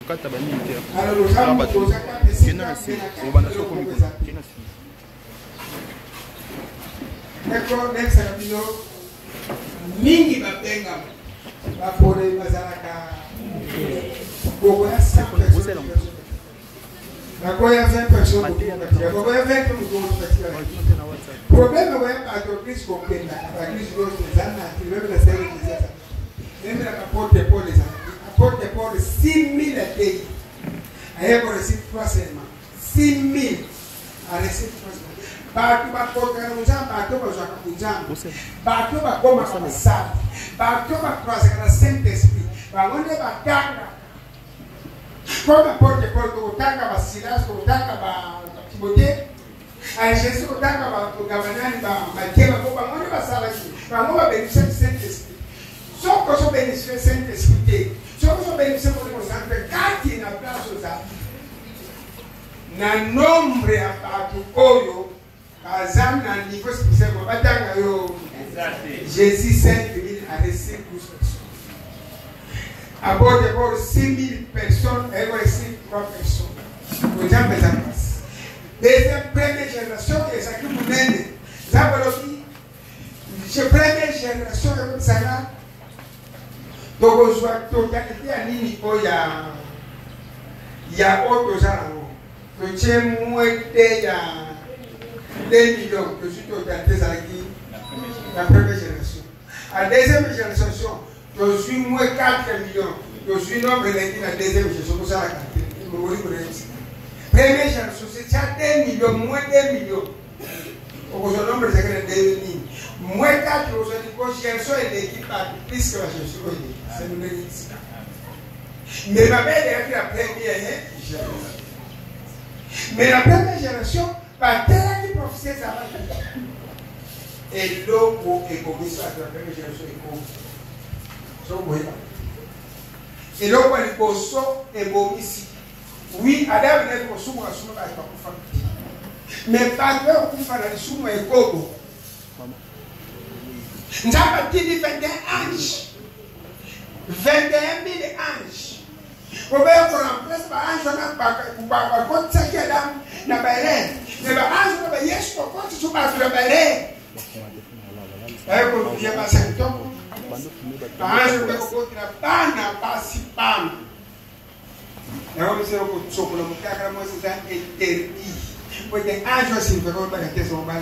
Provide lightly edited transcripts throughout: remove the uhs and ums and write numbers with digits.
Kata ba militaire. Alors nous avons posé quatre décisions. D'accord, next rabino mingi babenga bapole bazalaka beaucoup ya 100 personnes. D'accord, il y a 20 personnes. D'accord, il y a 20 personnes. Problème est que l'entreprise comprenne la crise de l'Ozana, qui veut la série de ça. Même la porte-Paul les porte-Paul 6 000 pays. Ailleurs, on reçoit 3 seulement. 6 000 à recevoir 3 seulement. Bato bakota na muzamba bato bazaka kunjamba bato bakoma kwa safi bato bakwaza kana Saint Esprit bangonde batanga koma porte kutanga basilas kutanga ba Timothée a Jésus kutanga ba gabanani ba matema ko bangonde basala ki bangonde bénéficier Saint Esprit soko so bénéficier Saint Esprit soko so bénéficier pour le centre kati na place za na nombre ya bato oyo Azam na niveau spécial, Jésus 5 000 a reçu 12 personnes. À bord de bord 6 000 personnes, elle a reçu 3 personnes. Aux gens de la place. Deuxième, première génération, et ça qui vous mène. Zabalobi, première génération, comme ça là. Donc, on soit totalité à l'île, il y a autre gens. Le tien mouette, il y a 2 millions que je suis organisé la première génération. À la deuxième génération, je suis moins 4 millions. Je suis nombre de la deuxième génération. Pour ça, la première génération, c'est 2 millions, moins 2 millions. Pour que ce nombre de 2 millions. Moins 4, je génération et l'équipe plus que la génération. C'est une réalité. Mais ma mère est la première génération. Mais la première génération, Patela qui prophétise à la et l'eau est commis sur la première génération et l'eau est commis et commis ici. Oui, Adam est commis sur la femme. Mais pas de l'eau qui fait la souma et coco. Nous avons dit 21 anges. 21 000 anges. Vous pouvez remplacer par ange par contre, c'est qui est là, n'a pas l'air. Mais le ange n'a pas yes pour quoi tu sois pas le balai. Il y a pas 5 ans. Ange n'a pas si pam. Là, on sait que sur le cas, moi, c'est un interdit. Pour que ange aussi ne peut pas rester sur le balai.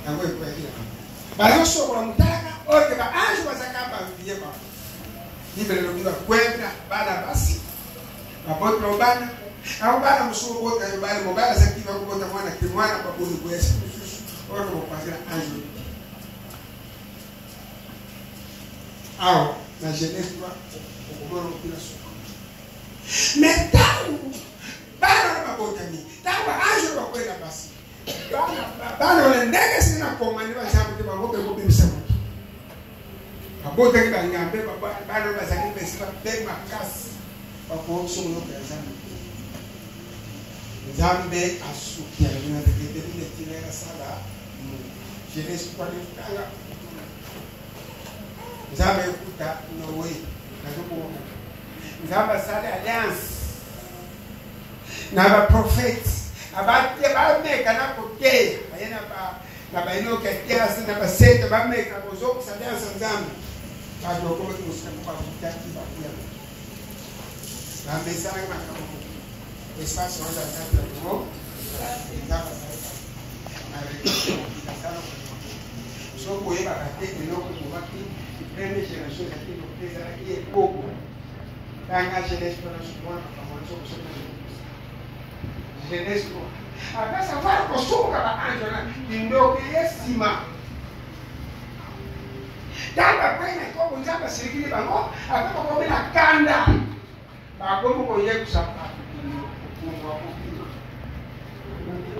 Ah oui, oui. Bah, on sort le cas, ok, bah, ange va s'accaparer. Libre le mundo kwenda bana basi apoto bana au bana msuru wote bana mobile sakiva kupota mwana kimwana kwa kuni kwesi oro kupasira anjo au na jeunesse kwa kumoro kila siku metau bana mabota ni tawa anjo kwa kwenda basi bana wale ndege sina komani wa jambo kwa ngobe kubimisa abota ki bangambe bana bazali pesa be makasi bako somo ka zambe zambe asuki ya na de tinera sala jeunesse kwa kanga zambe kuta no way na ko zamba sala alliance na ba prophets abate ba meka na kote ayena ba na ba ino ke kiasi na ba sete ba meka bozo sa alliance zambe Ado como que você não pode ficar aqui batendo. Na mensagem na cama. Espaço onde a casa tomou. Já passou. Na reunião. Só correr para ter que não como aqui. Primeira geração aqui no país aqui é pouco. Tá na geração para nós tomar para fazer o que você geração. A casa vai com suco para Angela. E não que é cima. Dada kwenda kwa kunjaba sirikini bango akaba kwa bila kanda bagomo ko yeku sapa kumwa kukido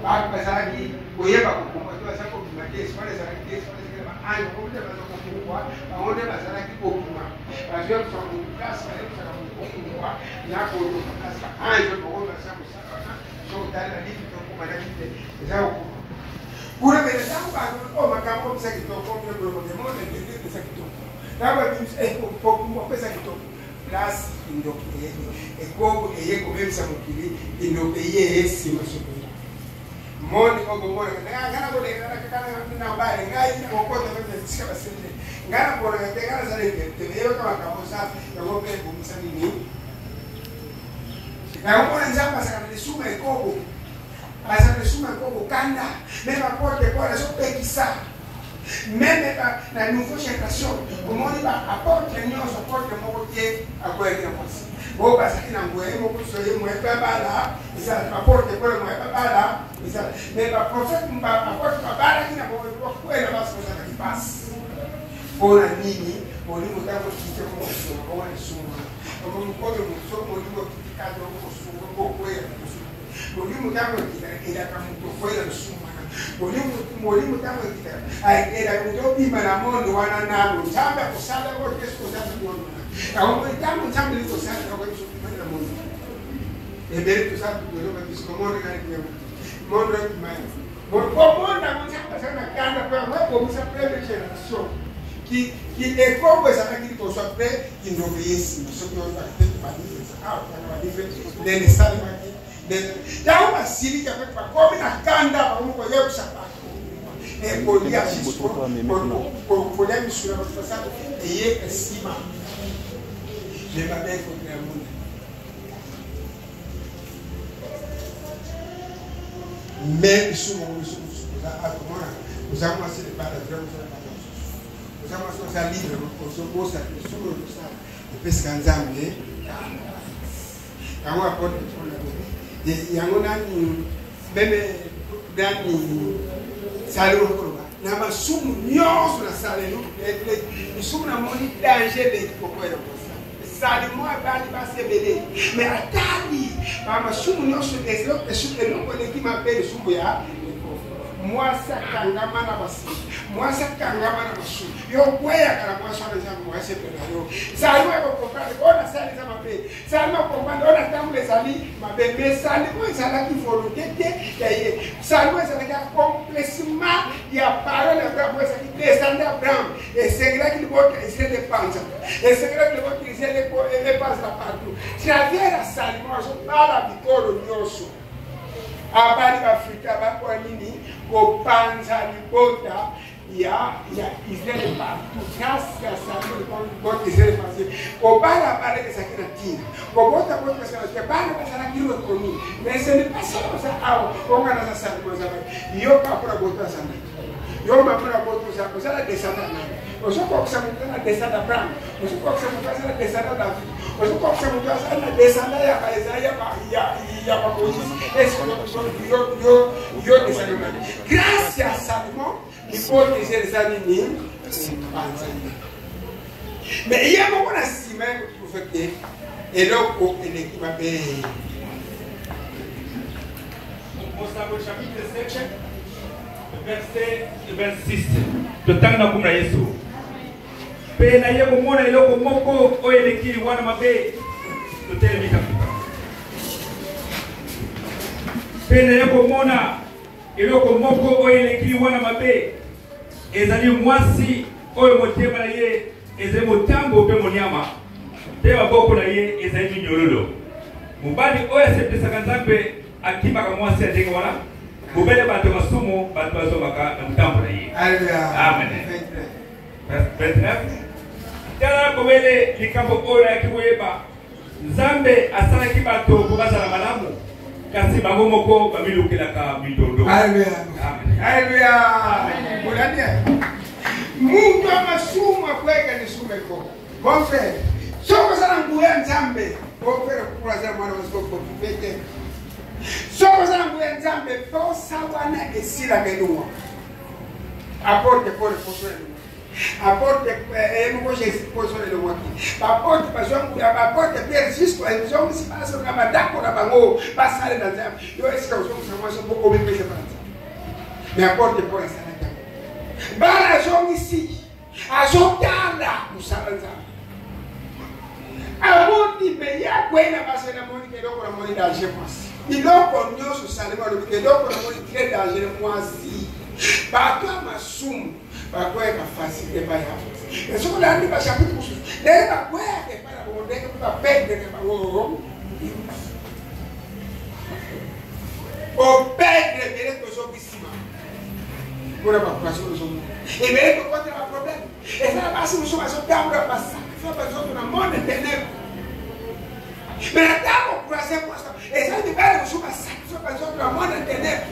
ba bazali ko yeba ko kumwa to sako bimatesi wale zaraki tesi wale zikema ayo ko bila bazako kumwa baonde bazalaki ko kumwa bazyo kwa kukasa wale kwa kumwa yako to kasa ayo ko bazako sapa so dala lipi to kumwa na kite zao Kuna mbele zangu bado makamo pesa kitoko kwa mbele mbele mbele mbele pesa kitoko. Dawa ni pesa kitoko. grâce et comme et comme ça mon kili il nous payer si ma soeur monde ko mo ngana ko de kana na ba ngai ko ko de se ba se ngana ko de ngana sa de te veo ka ka mo sa ya mo pe ko misa ni na ko na nzamba sa kana suma e ko asa de suma ko kanda me ba ko de ko so pe kisa même la nouvelle génération comment on va apporter nous apporter mon côté à quoi il y a aussi bon parce qu'il a envoyé mon coup sur moi pas là ça apporte quoi moi pas là mais le prophète m'a apporte pas là qui n'a pas quoi il va se faire qui passe pour la nini pour lui monter pour quitter mon son comment il souma comme on peut mon son pour lui quitter cadre mon son pour quoi pour lui monter pour quitter il a comme pour quoi il souma mwalimu tangu era kutopima na mondo wana nalo chamba kusala kwa Yesu kusala mondo na mwalimu tangu chamba liko sana kwa Yesu kupenda mondo ebere kusala kwa Yesu kwa mondo kani kwa mondo kimaya mondo chamba sana kanda kwa mwepo msa preve generation ki ekongo sana kiko so pre indoviesi so kwa badifes out na badifes then sali Dawa asili ya kwa komi na kanda kwa mungu kwa yeku sabato. Polia shispo, polia misura kwa fasado, eye estima. Lema beko kwa muna. Me isumo za atomona. Usama asili para drama za usama sosa libre, usomosa isumo sa. Pesca nzambe. Kama apote kwa yango nani meme nani salimo koroba na masumu nyoso na salimo masumu na moni danger de kokoya kosa salimo abali basebele mais atali ba masumu nyoso ezelo pesuke longo leki mapele sumu ya mwasa kangama na basi mwasa kangama na basu yo kwea kana mwasa na jamu mwasa pela yo salimo ko kokale ona sali za mape salimo ko mbanda ona tamule sali mabe me salimo sala ki volonté te salimo sala ki complètement ya parole Abraham ça qui descend Abraham et c'est là qu'il voit que c'est des panza et c'est là qu'il voit que c'est les panza partout si avera salimo so para bitoro nyoso abali Afrika bakwa nini ko panza libota ya Israel partout grâce à ça ko Israel passé ko bala bala que ça qui natina ko bota ko ça que bala ça qui reconnu mais ce n'est pas ça ça on a ça ça ko ça yo ka pour bota ça yo ma pour bota ça ko ça descendre o so ko ça monta na descendre Abraham o so ko ça monta na descendre David o so ko ça monta na descendre ya Isaia ya yo descendre grâce à Salomon il faut que les animés mais il y a un moment si même pour faire et là au l'équipe appelle au chapitre 7 verset 26 de tanga kumra Yesu pe na yego mona iloko moko oyeleki wana mabe to telemika pe na yego mona iloko moko oyeleki wana mabe ezali mwasi oyo motema na ye ezali motambo pe monyama te maboko na ye ezali minyololo mobali oyo asepesaka nzambe akimaka mwasi ya ndenge wana mobele bato masumu bato bazomaka na motambo na ye amen 29 tala kobele likambo oyo yaki koyeba nzambe asalaki bato po bazala malamu kasi bango moko bamilukelaka mitondo Haleluya. Mulania. Mungu amasumu akweka ni sumeko. Mon frère, soko sana nguya nzambe. Mon frère kwa za mwana wasoko pete. Soko sana nguya nzambe po sawana esila genua. Apporte pour le poser. Apporte mko Jésus poser le waki. Apporte bazongu apporte Pierre Cisco ezongu si pasa na badako na bango pasale na nzambe. Yo esika uzongu sama so boko bipese panza. Mais apporte pour la salade. Bala zongi si. Azotala musalanza. Abodi be ya kwena base na moni ke doko na moni danger mwasi. Iloko nyoso salema lo ke doko na moni très danger mwasi. Bato masumu bakwea facilité para mais só que lá vai chamar tudo daí bakwea que para o onde que para perde que para o perde ele que só piscina por a passar o som e ele que pode ter um problema essa base não só só dá para passar só para só na mão de tener mas tá com prazer com essa de cara só passar só para só na mão de tener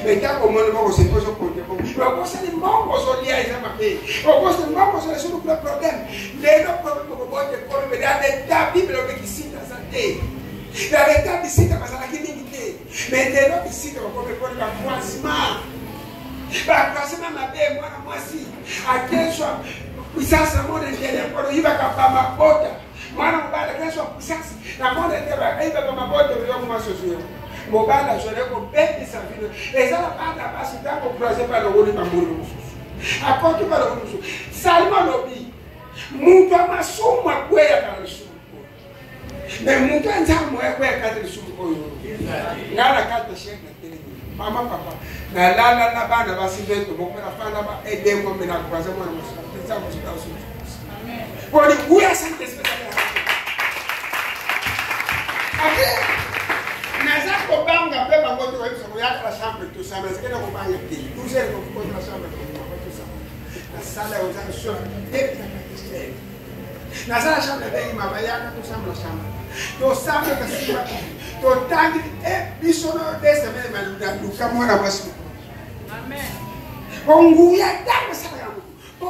mais tá com mano você pode só pode eu gosto de mão você olhar essa mapê eu gosto de mão você isso não é problema daí não problema que pode ter como verdade da Bíblia o que cita essa tem da verdade cita mas aqui ninguém tem mas daí não cita como pode para próxima para próxima mapê mano moçi aqui só pisasa mona ndele kwa hiyo kapa mabota mwana mbada kesho pisasa na mona ndele aiba kama mabota ndio kama sio mobala jole ko bete sa vida ezala bada basi tango projet para o lima muro akoto para o musu salma lobi muntu amasuma kweya kana sumu na muntu anzamu kweya kana sumu koyo ngala kata sheka tele mama papa na lala na bana basi veto mokera fana ba edemo mena kwaza mwana musu Amen. Por igual santa especial. Aqui, nós acabamos de pegar outro episódio, eu ia para a chama, tu sabes que não acompanha aqui. Tu sei que eu vou para a chama, na sala eu já sou, deve estar na sala chama bem, mas vai lá tu sabe na chama. Tu sabe que se vai, tu tangue é isso não dessa mesmo, mas do camora você. Amém. Onguia tá sala.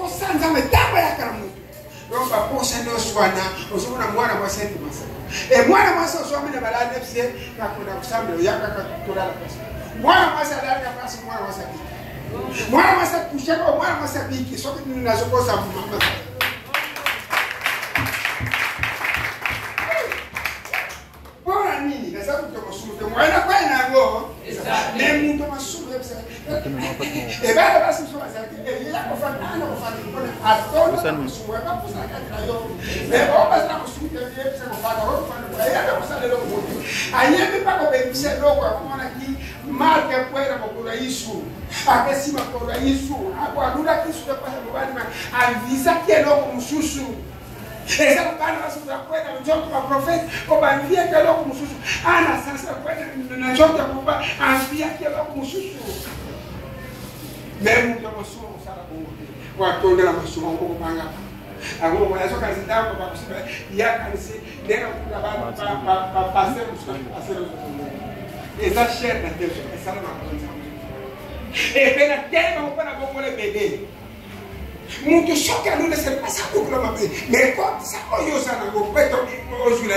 Sanza metamba ya karamu romba posa no swana osubuna mwana mwasetu masa mwana mwasa osomene balana fc nakuna kusambe yaka katulala pesa mwana mwasa dalika pasi mwana mwasa biki mwana mwasa kushaka mwana mwasa biki soki ninazokosa mama bora nini na sababu tuko mwana kwa na ngo ne mtu masumu pesa bala basi msoma zake ya kufanya atona msumu kwa kusaka kayo baba sana msumu ya pesa kufanya wao kufanya ya kusala leo mmoja anyebe pako bebisa leo kwa kuona ki marka kwenda kwa Yesu akasema kwa Yesu akwadura kisu kwa sababu bali avisa kielo msusu esa bana basi kwenda mtoto wa profeti kwa bandia kielo msusu ana sasa kwenda na njoto kwa anbia kielo msusu mesmo que eu sou um sara com a toda a pessoa um pouco panga agora mas eu quero dar para você e a canse nega trabalho para fazer os essa cheira Deus essa não é pena tem não para bom bebê muito só que a luna se passa por uma vez me conta sabe eu sana go peto hoje lá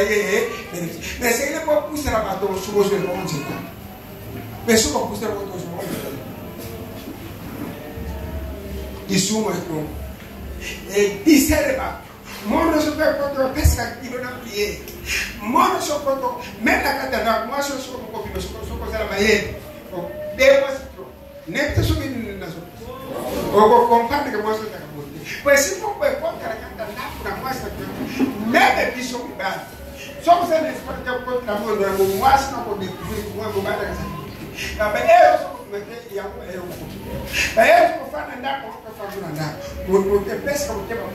mas se ele pode puxar a batom subo de longe pessoa pode puxar o outro isso mesmo discerba mono so per quanto pesca che non applie mono so quanto meta catena mo so so ko bi so ko sala maye o devo netta so bin na so o comparte che mo so ta ko pues si po per quanto la canta na mo sta meta bi so ba so se ne sparte ko ta mo na mo was na ko di ko ba da na ba so mete ya ko e ko fana ndako ko fana ndako mo te pesca mo te ba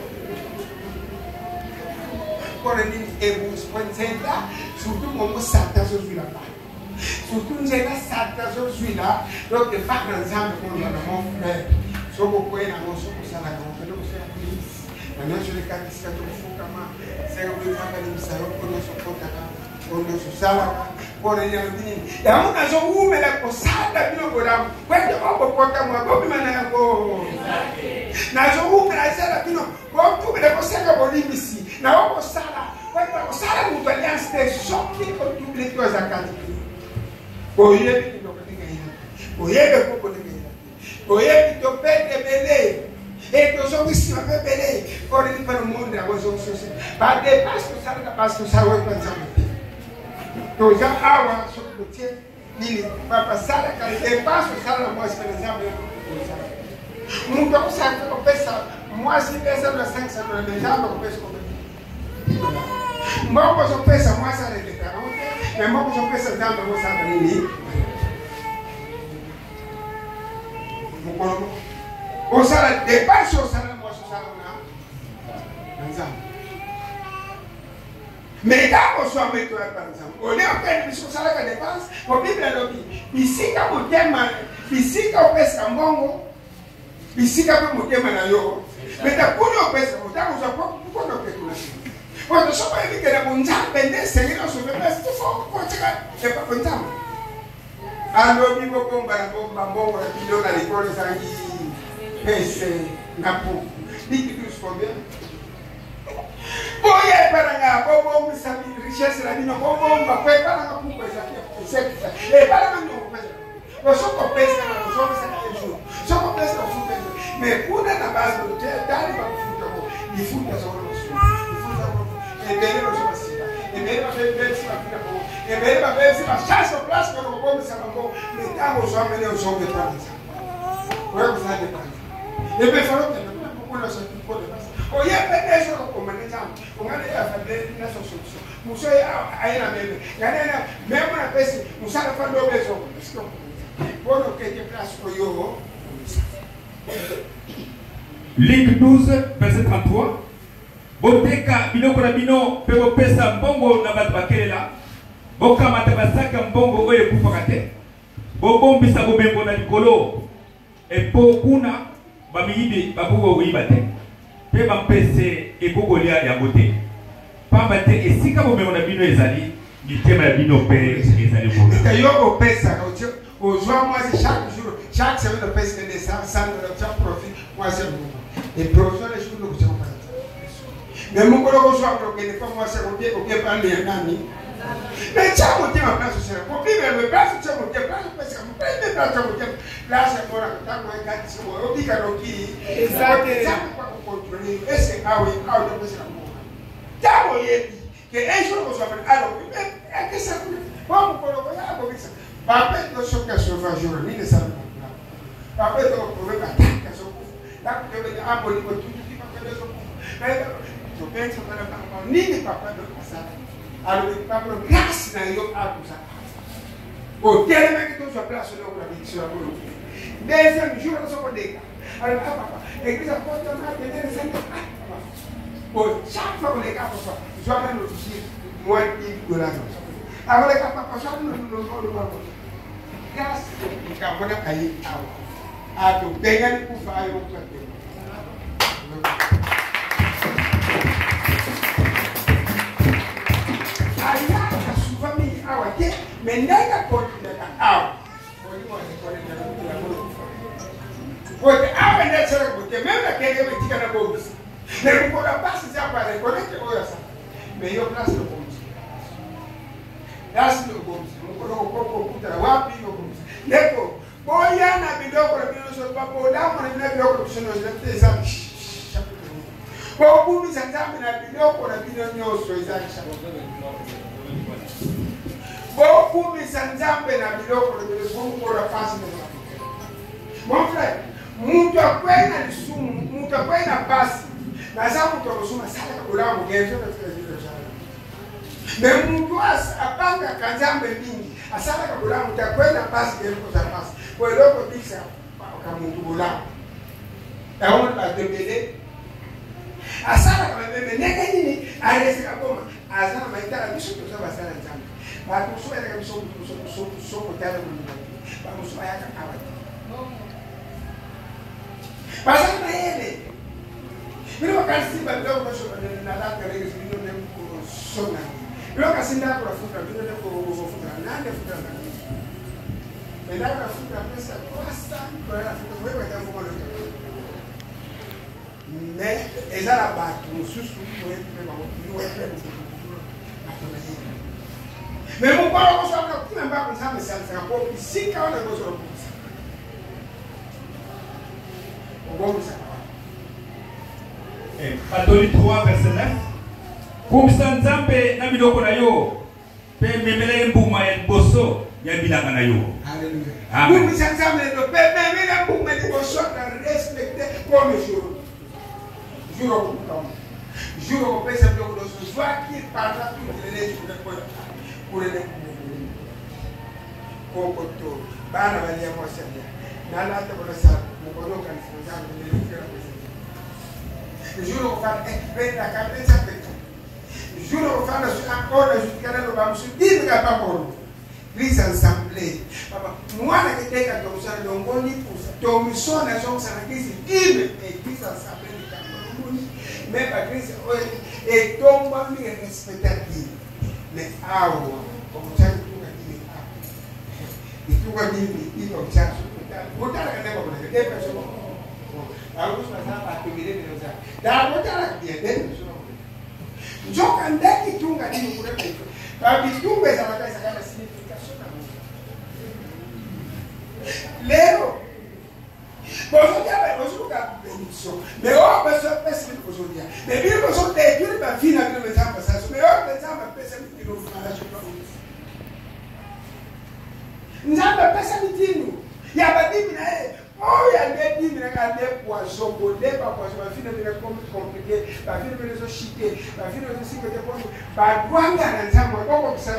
por ele ebus pensenta surtout como sata so suila ba surtout nzela sata so suila donc de faire ensemble comme mon frère so ko ko na mo so ko sala ko do so please na je le katisa to fuka ma se ko bi fanga ni msaro ko no so ko ta ko no so sala por ele ni ya una so ume la posada bino bodamu kwende mambo kwa kama bobi mana ko na so ume la sala bino ko tu be ko sanga bolibisi na wako sala kwenda sala mtu alianze shoki ko double to zakati oye ndo katika hili oye ko katika hili oye to pete bele e to so bisi bele por ele para o mundo a so so ba de pasto sala da pasto sala kwa nzambe to já awa so ko tie nini papa sala ka e pasto sala mo kwa nzambe mtu kusaka ko pesa mwasi pesa na sansa na nzambe ko pesa mbona so pesa mwasa releta na mbona so pesa nzambe mo saka nini mkono On s'en a dépassé, on s'en a moi, on s'en a. Mais quand on soit mis par exemple, on est en train de se faire des dépenses, on dit bien le ici quand on thème, ici quand on pèse un bongo, ici quand on thème un yo, mais t'as pour nous pèse, on t'a on pas pourquoi on fait tout ça. On ne sait pas que la bonne jambe pendant c'est là sur le place, tout faut quoi tu c'est pas bonne jambe. Alors il faut qu'on va bon vidéo dans l'école ça dit pèse napo. Dit que tout soit bien. Boye paranga bobo misabi richesse la bino bobo mba kwe paranga kuko za e paranga no pesa no soko pesa na soko pesa na ejo soko pesa na soko pesa me kuna na base do tali ba kufuta ko ifuta za wala so ifuta ko e bele no so sita e bele ba bele si ba fika ko e bele ba bele si ba chance place ko ko bobo sa ko me tango so amene o so ke pesa ko ko sa de pesa e be falo te no ko na so ko de pesa o ye pede so ko maneja o ngane ya fa de na so so muso ya aina meme ngane na meme na pesa musa na fa do besosko bono ke place ko yo. Luc 12 verset 33. Boteka biloko na bino pe bopesa mbongo na bato bakelela bokamata basaka mbongo oyo ekufaka te bobombisa bomengo na likolo epo kuna bamiyibi bakoki koyiba te pe bampese ekokolia yango te pamba te esika bomengo na bino ezali mitema ya bino mpe ezali kuna yo kopesa ozwa mwasi chaque semaine opesa de 100 $, profit mwasi et provision les jours de kuchapa mais mon kolo ko soit bloqué ne pas moi c'est OK pas les nani mais ça mo tema place c'est pour vivre le place c'est mo tema place parce que mo prendre place mo tema place pour la ta mo ka ti mo o bika no ki exactement pas contrôler est-ce que ah oui ah de place la mo ta mo yebi que un jour ko soit alors que ça pas mo kolo ko ya ko bisa ba pe to so que so va jour ni de ça ba pe to ko ba ta so la ko be aboli ko tu ti pa que so mais je pense que la ni papa de ça alors il parle grâce na yo a tout ça o tellement que tu sois place là où la vie sur la boule deuxième jour on se connaît alors papa église a porté on a tenir ça o chaque fois on les gars papa je vais même notifier moi $1 alors les gars papa ça nous grâce il a bonne cahier a to pegar pour faire un peu ayaka souvent mis awa te mais ndanga continue awa porque awa nda sera porque même la kenge me tika na bombis mais ko la passe ça para reconnecter oya ça mais yo place le bombis das le bombis ko puta wapi no bombis leko boya na bidoko na bino so papo da mo na bidoko so no zete za kwa kumi sanzambe na biloko na bino nyoso ezali kwa kumi sanzambe na biloko na biloko kwa fasi na mon frère mtu akwenda lisumu mtu akwenda basi na sababu mtu anasoma sala kula mgenzo na fikira sana na mtu apanga kanzambe mingi asala kula mtu akwenda basi kwa za basi kwa loko bisa kama mtu kula aona la dembele asala kama bebe nega nini alesi kaboma azana maitara biso to saba sana nzambe ba kusoma ya biso so kutana mungu ba kusoma yaka kawa basa na yele bilo kasi ba bilo ko so na la kare ni bilo ne ko sona bilo kasi nda ko futa bilo ne ko futa nande futa na nda ko futa pesa kwasa ko ya futa wewe ndio ko mais eza la bato mosusu oyebi bango mais mokolo kosoka kuna mbako nzambe esalisaka po bisika wana kosola komisa okomisaka Patoli 3 verset 9 kumisa nzambe na biloko na yo mpe memela mbuma ya liboso ya bilanga na yo. Alléluia. Kumisa nzambe to mpe memela mbuma ya liboso na respecte comme jour. Juro ko pesa bloco dos joaki para tudo ele por ele ko to bana valia moça na lata por essa Le jour où on va récupérer la caméra, ça fait tout. Le jour où on va encore la justification, on va se dire qu'il n'y a pas pour nous. L'église assemblée. Moi, je suis à ton sein, donc on dit pour ça. Ton mission, la chose, c'est l'église assemblée du Cameroun. Mais l'église est tombée et respectée. Mais ah, comme ça, tout le monde dit ah. Et tout le monde dit comme ça. Vous avez regardé comme ça. Des personnes. Alors, vous savez pas que vous avez des choses. D'abord, vous avez des choses. Je quand qui tout a dit pour le faire. Parce que tout ça va être la signification. Léo. Aujourd'hui, on a bénédiction. Mais on va se passer aujourd'hui. Mais bien que on ait Dieu va finir avec le temps passage. Mais on va passer avec nous dans la journée. Nous avons passé avec nous. Il y a pas dit mais oh il y a des poissons, des poissons, la fille de compliqué, la fille de chiquer, la fille de si que des poissons, pas loin d'un ensemble, pas comme ça,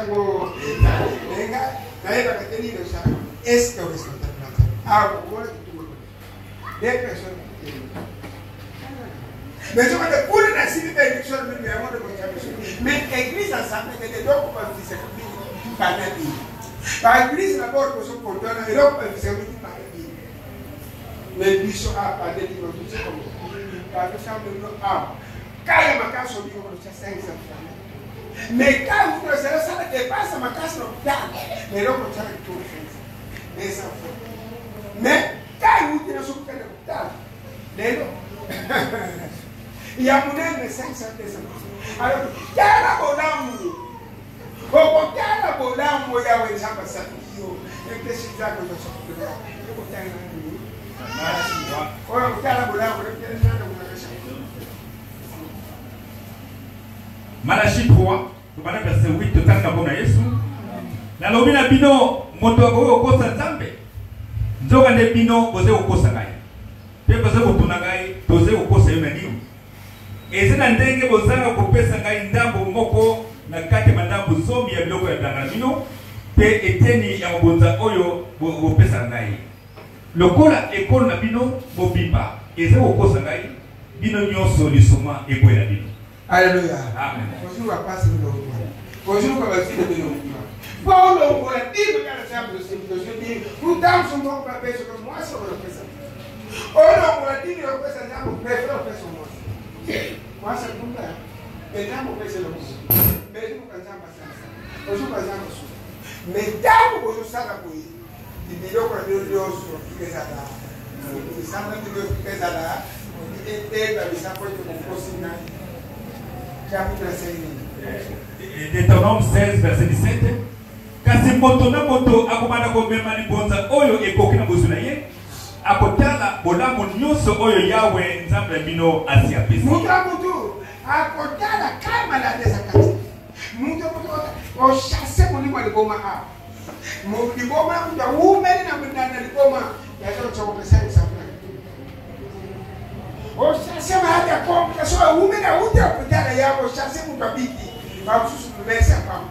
les gars, d'ailleurs, la télé de ça, est-ce que vous êtes ah, voilà tout. Des personnes. Mais je vais te poser la cité d'élection de l'Union de Constitution. Mais l'église ensemble, il y a des gens qui peuvent dire que par la vie. Par l'église, d'abord, pour se porter, il y a des gens qui peuvent dire par la vie. Mais lui, il a pas de livre, tout ça comme ça. Par exemple, quand il y a ma casse au niveau de 500 francs. Mais quand vous savez ça, dépasse ma casse au l'hôpital. Mais là, on tient tout. Mais ça fait. Mais quand vous dites que vous faites l'hôpital, il y a mon aime 500 personnes. Alors, il y a la bonne amour. Il y a la bonne amour, il y a les gens qui savent. Et que c'est ça que je suis là. Malachi 3, verset 8, totanga bona Yesu. Na lobi na bino moto akoyo kosa Nzambe. Nzoka ne bino boze kokosa ngai. Pe boze kotuna ngai, toze kokosa yo na nini. Ezena ndenge bozanga kopesa ngai ndambo moko na kati mandambo zomi ya biloko ya dana bino. Pe eteni ya mobonza oyo bopesa ngai. Lokola ekolo na bino bobimba eze kokosa ngai bino nyonso lisoma ekwela bino. Alléluia. Amen. Bonjour à passer le nom. Bonjour à passer le nom. Paul on va dire que la table c'est que je dis vous dame son nom pas parce que moi ça me fait ça. On va dire que ça n'a pas fait ça moi. Moi ça comme ça. Et là mon fait le nom. Mais nous quand ça passe ça. Bonjour par exemple. Mais dame bonjour ça la couille. Il dit donc on est sur qui ça là. Il semble que ça là. Et ça peut être mon possible. Chapitre 5. Deutéronome 16 verset 17. Kasi moto na moto akomanda komema libonza oyo ekoki na bozuna ye akotala bolamu nyonso oyo Yawe Nzambe bino asiapesi. Mutu akotala kama la desakati. Mutu o chasse mulimo liboma a. Mu liboma kuja umeli na mndana liboma ya cho pesa sana. O chasse mahali ya kwa so umeli na uje kutala yao chasse mtabiki. Ba susu mbesa pa.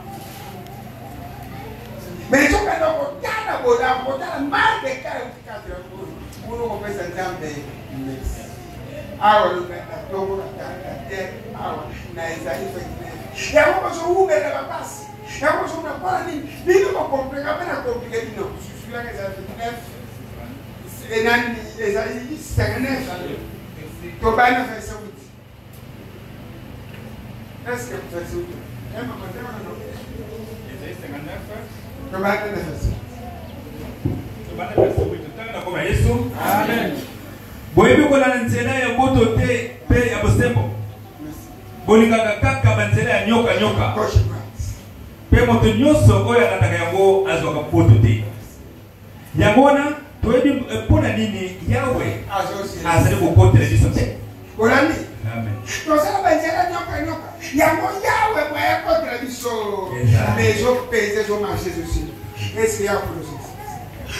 Mais je vais donc regarder le mal de cas pour nous représenter Nzambe. Alors, nous Amen. Boyebi kola nzela ya moto te pe ya bosembo. Bolingaka kaka banzela ya nyoka nyoka. Pe moto nyonso oyo akataka yango azwaka poto te. Yango wana toyebi mpona nini Yawe azali kokotela biso te. Olandi. Amen. Tosala banzela nyoka nyoka. Yango Yawe mwa yakotela biso. Mais je pèse je marche aussi. Est-ce qu'il y a pour nous?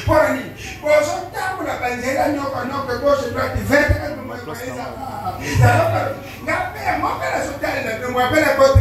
Pour nous, pour ce temps, la bannière, nous avons gauche droite, 20 ans, nous avons fait ça. Nous avons fait la société, nous avons fait la côte,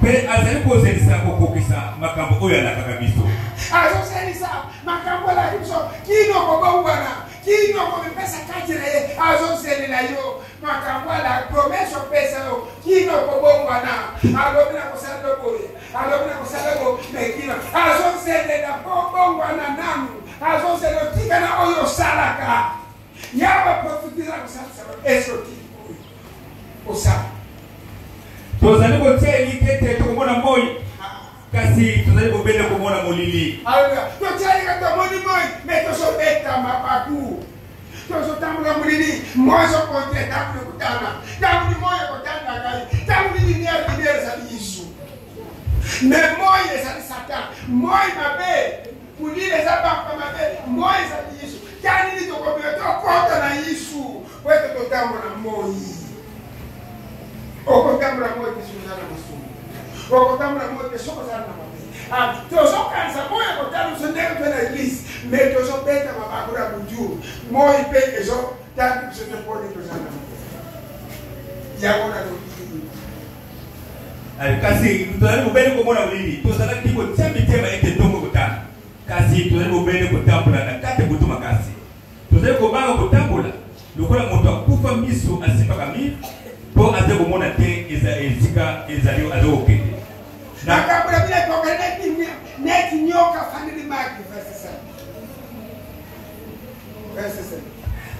Pe azali kozelisa kokokisa makambo oyo alakaka biso. Azozelisa makambo alakaka biso kino kobongwana kino komipesa kati na ye azozelela yo makambo ala promesa opesa yo kino kobongwana alobi na kosala boye alobi na kosala bo mekino azozelela kobongwana nanu azozelela tika na oyo salaka yaba profitiza kosala esoti osala tozali koteli tete tokomona moi kasi tozali kobende komona molili. Aleluya. Tozali katomoni moi mais tozobeta mabaku tozotambula molili moi zokonte tambula kutana tambuli moi kotanda ngai tambuli niere ezali Yesu mais moi ezali Satan moi mabe molili eza bampa mabe moi ezali Yesu kani ni tokobela tokota na Yesu weto totambula moi okotambula moi kisuzana masumu okotambula moi kesozana mabe tozokanisa moi ekotala usondeke mpe na eglise mais tozobeta mabakolo ya buju moi mpe ezotandi biso te mponi tozana mabe yango na lobili kasi tozali kobende komona molili tozalaki kotia mitema ete ntongo kotana kasi tozali kobende kotambola na kati butu makasi tozali kobanga kotambola lokola moto akufa miso asimbaka mire po aze komona te esika ezali azokokende nakabula bile kokele neti nyoka fanili maki verse 7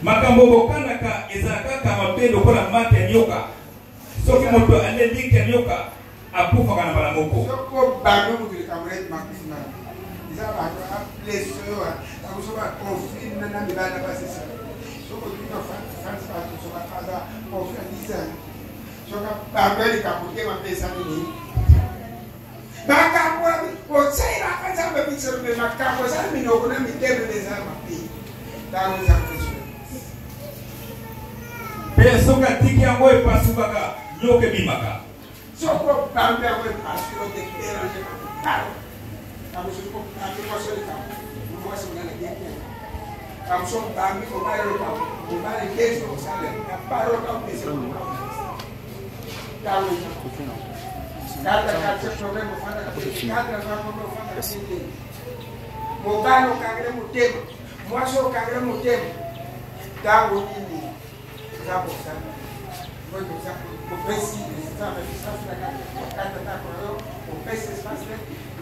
makambo bokanaka ezalaka mabe lokola mate ya nyoka soki moto aleliki ya nyoka akufaka na mbala moko soko bango mutulikamuleti makisina iza bantu aplesoyo akusoba conflit na mibana basisa soko tuka fansi batu soka kaza conflit disa soka bango likamutema pesa nini makambo otsaira akazamba bitserbe makambo za minoko na mitebe bezama pi dawo za Kristo pe soka tiki yango epasukaka nyoka bimaka soko bango yango epasukaka de kéranje karo amusuko amukosolika mwasi mwana yake amuso bango ko bayro ka ko bale keso sale na paro ka pesa dawo cada problema fala cada problema fala assim mobano kagre mutema mwaso kagre mutema tango nini zabo sana quando já o preciso estava na cada taco o preciso faz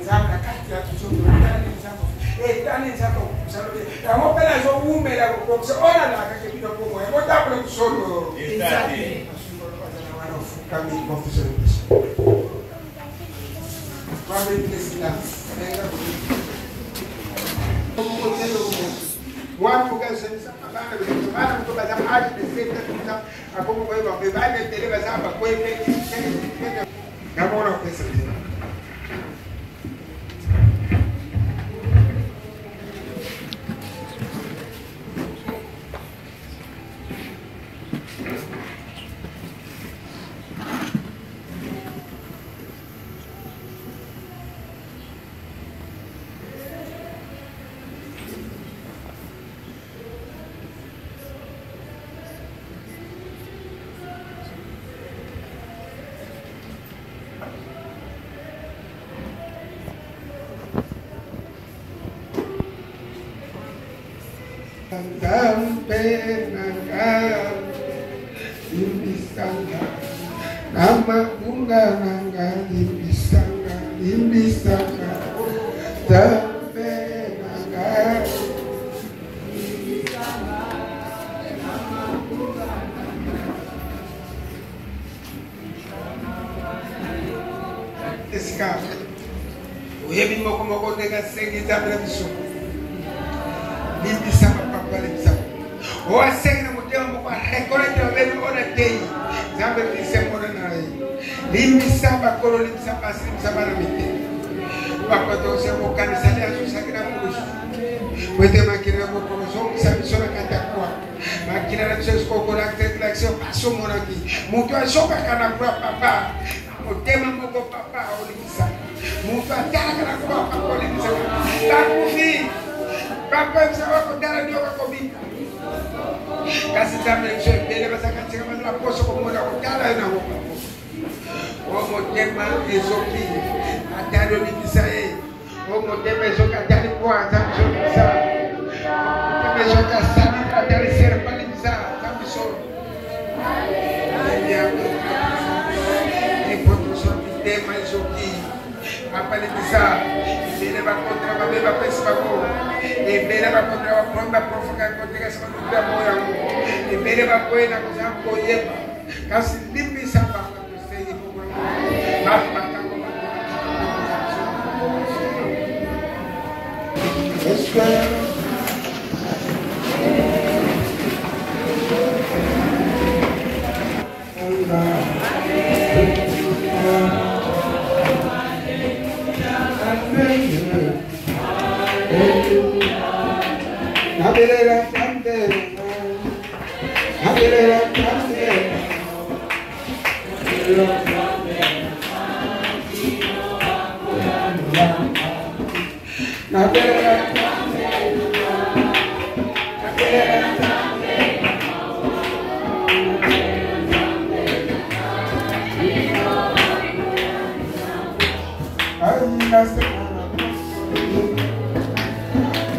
zabo na cada tudo dali zabo dali zabo sabe a mo pela jo umela ko ko ona na ka ke bido ko mo e bota pro solo exato kami confessor Padre Celestial, venga como você não quando que você está falando, vai no tocar a arte de ser tá a como vai vai ter vai saber para coi que agora o que você diz nama bunga nangga limbisanga dambe nangga eska uyebi moko tega sengi tabla biso limbisanga papa limbisanga o asengi na mutema moko rekolete obeli ona tei zambe lisemona naye limbisamba kolo limbisamba limbisamba na mite papa to se mo kanisa ya susakira kurusu wete makira mo kono so sabisona kata kwa makira na tses ko ko la action paso monaki mutu asoka kana kwa papa mutema moko papa olimbisamba mutu ataka na kwa papa olimbisamba la kufi papa msawa ko dara ndio ko bika kasi zambe mshe bele basaka chika mazla poso ko mola ko dara na ko Omotema ezoki atalo libisaye omotema ezoki atali kwa atalo libisa omotema ezoki asali atali serpa libisa tambiso epotoso bitema ezoki apale bisa ebele bakontra babe bapesi bako ebele bakontra bapromba profoka konteka simanuka moya ebele bakoyena kuza koyeba kasi limbisa bako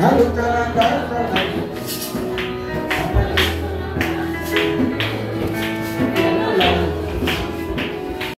Halo,